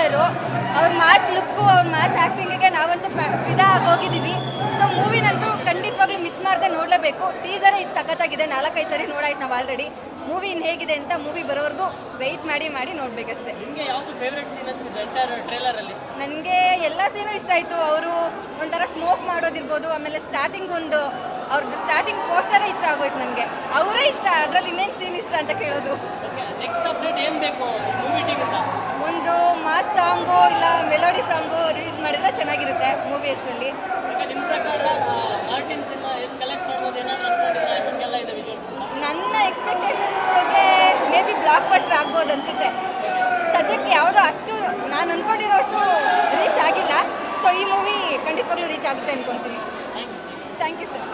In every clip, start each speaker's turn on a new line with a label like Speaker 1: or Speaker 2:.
Speaker 1: Teaser. ಅವ್ರ mass look, ಅವ್ರ mass ಆ್ಯಕ್ಟಿಂಗಿಗೆ ನಾವಂತೂ ಫಿದಾ ಹೋಗಿದ್ದೀವಿ. ಸೊ ಮೂವಿನಂತೂ ಖಂಡಿತವಾಗ್ಲೂ ಮಿಸ್ ಮಾಡದೆ ನೋಡಲೇಬೇಕು. ಟೀಸರೇ ಇಷ್ಟು ಸಖತ್ತಾಗಿದೆ, 4-5 ಸರಿ ನೋಡಾಯ್ತು ನಾವು ಆಲ್ರೆಡಿ. ಮೂವಿ ಇನ್ನು ಹೇಗಿದೆ ಅಂತ ಮೂವಿ ಬರೋವರೆಗೂ ವೆಯ್ಟ್ ಮಾಡಿ ನೋಡಬೇಕಷ್ಟೇ. ನನಗೆ ಎಲ್ಲ ಸೀನು ಇಷ್ಟ ಆಯಿತು. ಅವರು ಒಂಥರ ಸ್ಮೋಕ್ ಮಾಡೋದಿರ್ಬೋದು, ಆಮೇಲೆ ಸ್ಟಾರ್ಟಿಂಗ್ ಅವ್ರದ್ದು ಸ್ಟಾರ್ಟಿಂಗ್ ಪೋಸ್ಟರೇ ಇಷ್ಟ ಆಗೋಯ್ತು ನನಗೆ. ಅವರೇ ಇಷ್ಟ, ಅದರಲ್ಲಿ ಇನ್ನೇನು ಸೀನ್ ಇಷ್ಟ ಅಂತ ಕೇಳೋದು. ಒಂದು ಮಾಸ್ ಸಾಂಗು ಇಲ್ಲ ಮೆಲೋಡಿ ಸಾಂಗು ರಿಲೀಸ್ ಮಾಡಿದ್ರೆ ಚೆನ್ನಾಗಿರುತ್ತೆ ಮೂವಿ ಅಷ್ಟರಲ್ಲಿ. ನನ್ನ ಎಕ್ಸ್ಪೆಕ್ಟೇಷನ್ಸ್ಗೆ ಮೇ ಬಿ ಬ್ಲಾಕ್ ಬಸ್ಟರ್ ಆಗ್ಬೋದು ಅನ್ಸುತ್ತೆ. ಸದ್ಯಕ್ಕೆ ಯಾವುದೋ ಅಷ್ಟು ನಾನು ಅಂದ್ಕೊಂಡಿರೋ ಅಷ್ಟು ರೀಚ್ ಆಗಿಲ್ಲ. ಸೊ ಈ ಮೂವಿ ಖಂಡಿತವಾಗ್ಲೂ ರೀಚ್ ಆಗುತ್ತೆ ಅನ್ಕೊಂತೀನಿ. Thank you sir.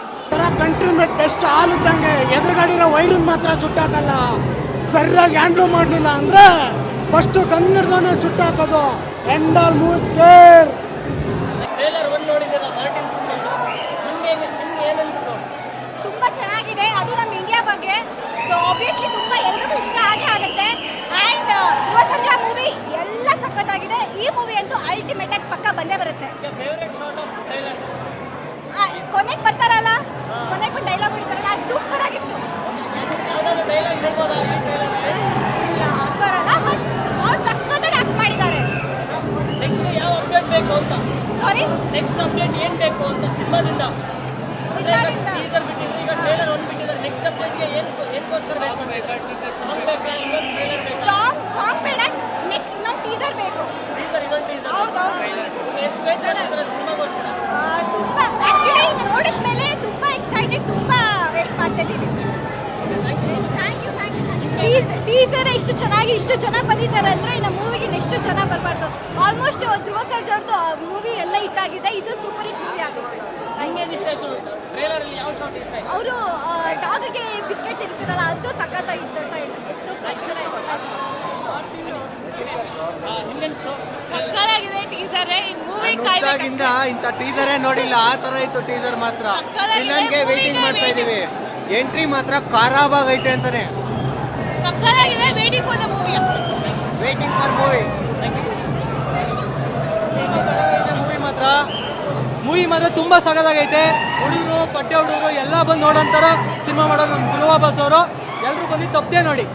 Speaker 2: Country made best ಆಲುತ್ತಂಗೆ ಎದುರುಗಡಿರೋ ವೈರನ್ ಮಾತ್ರ ಸುಟ್ಟಾಕಲ್ಲ. ಸರಿಯಾಗಿ ಹ್ಯಾಂಡ್ಲ್ ಮಾಡಲಿಲ್ಲ ಅಂದರೆ ಫಸ್ಟು ಕನ್ನಡದವನೇ ಸುಟ್ಟಾಕೋದು. ಎಂಡ್ ಆಲ್ ಮೂವ್ ಕೇರ್.
Speaker 1: ತುಂಬ ಚೆನ್ನಾಗಿದೆ, ಅದು ನಮ್ಮ ಇಂಡಿಯಾ ಬಗ್ಗೆ. ಸೊ ಆಬ್ವಿಯಸ್ಲಿ ತುಂಬ ಎಲ್ರಿಗೂ ಇಷ್ಟ ಆಗುತ್ತೆ. ಆ್ಯಂಡ್ ಧ್ರುವ ಸರ್ಜಾ ಮೂವಿ ಎಲ್ಲ ಸಖತ್ತಾಗಿದೆ. ಈ ಮೂವಿ ಅಂತೂ ಅಲ್ಟಿಮೇಟ್ ಆಗಿ ಪಕ್ಕ ಬಂದೇ ಬರುತ್ತೆ. ಕೊನೆಗೆ ಬರ್ತಾರಲ್ಲ, ಕೊನೆಗೆ ಒಂದು ಡೈಲಾಗ್ ಹೊಡಿತಾರಲ್ಲ, ಅದು ಸೂಪರ್ ಆಗಿತ್ತು. ಇಲ್ಲ ಅದು ಬರಲ್ಲ, ಬಟ್ ಅವ್ರು ಸಖತ್ತಾಗಿ ಆಕ್ಟ್ ಮಾಡಿದ್ದಾರೆ. ಸಾರಿ,
Speaker 3: ನೆಕ್ಸ್ಟ್ ಅಪ್ಡೇಟ್ ಏನ್ ಬೇಕು ಅಂತ ಸಿನಿಮಾದಿಂದ ಟೀಸರ್ ಬಿಟ್ಟಿದ್ರು, ಈಗ ಟ್ರೇಲರ್ ಒಂದು ಬಿಟ್ಟಿದ್ದಾರೆ. ನೆಕ್ಸ್ಟ್ ಅಪ್ಡೇಟ್ಗೆ ಏನಕ್ಕೋಸ್ಕರ ವೇಟ್ ಮಾಡಬೇಕು? ಸಾಂಗ್ ಬೇಕಾ, ಇನ್ನೊಂದು ಟ್ರೇಲರ್ ಬೇಕಾ?
Speaker 1: ಸಾಂಗ್ ಬೇಡ, ನೆಕ್ಸ್ಟ್ ಇನ್ನೊಂದು ಟೀಸರ್ ಬೇಕು.
Speaker 3: ಇನ್ನೊಂದು ಟೀಸರ್.
Speaker 1: ಹೌದು.
Speaker 3: ಎಷ್ಟು ವೇಟ್ ಮಾಡ್ತಿದ್ದಾರೆ ಸಿನಿಮಾಗೋಸ್ಕರ?
Speaker 1: ತುಂಬ ಆಕ್ಚುಲಿ ನೋಡಿದ ಮೇಲೆ ತುಂಬ ಎಕ್ಸೈಟೆಡ್, ತುಂಬ ವೇಟ್ ಮಾಡ್ತಾ ಇದ್ದೀವಿ. ಟೀಸರ್ ಇಷ್ಟು ಚೆನ್ನಾಗಿ ಬಂದಿದ್ದಾರೆ ಅಂದರೆ ಇನ್ನು ಮೂವಿಗೆ ಎಷ್ಟು ಚೆನ್ನಾಗಿ ಬರಬಾರ್ದು. ಆಲ್ಮೋಸ್ಟ್ ಧ್ರುವ ಸರ್ಜಾ ಅವ್ರದ್ದು ಮೂವಿ ಎಲ್ಲ ಹಿಟ್ ಆಗಿದೆ. ಇದು ಸೂಪರ್ ಹಿಟ್ ಮೂವಿ ಆಗುತ್ತೆ. ಅವರು ಡಾಗ್ಗೆ ಬಿಸ್ಕೆಟ್ ತಿನ್ನಿಸಿರಲ್ಲ, ಅದು ಸಖತ್ತಾಗಿತ್ತು ಅಂತ ಹೇಳಿ. ಸೂಪರ್ ಸಕ್ಕತ್ತಾಗಿದೆ ಟೀಸರ್. ಮೂವಿ
Speaker 4: ಇಂಥ ಟೀಸರೇ ನೋಡಿಲ್ಲ, ಆ ಥರ ಇತ್ತು ಟೀಸರ್ ಮಾತ್ರ. ವಿಲನ್ಗೆ ವೇಟಿಂಗ್ ಮಾಡ್ತಾ ಇದೀವಿ. ಎಂಟ್ರಿ ಮಾತ್ರ ಖರಾಬಾಗ್ ಐತೆ ಅಂತಾನೆ.
Speaker 1: ಸಕ್ಕತ್ತಾಗಿದೆ, ವೇಟಿಂಗ್ ಫಾರ್ ದ ಮೂವಿ ಅಷ್ಟೇ.
Speaker 4: Waiting for movie.
Speaker 5: ಮೂವಿ ಮಾತ್ರ ತುಂಬಾ ಸಗದಾಗೈತೆ. ಹುಡುಗರು ಪಡ್ಡೆ ಹುಡುಗರು ಎಲ್ಲ ಬಂದು ನೋಡೋಂತಾರ ಸಿನಿಮಾ ಮಾಡೋರು ನಮ್ಮ ಧ್ರುವ ಬಾಸ್ ಅವರು. ಎಲ್ಲರೂ ಬಂದು ತಪ್ಪದೆ ನೋಡಿ.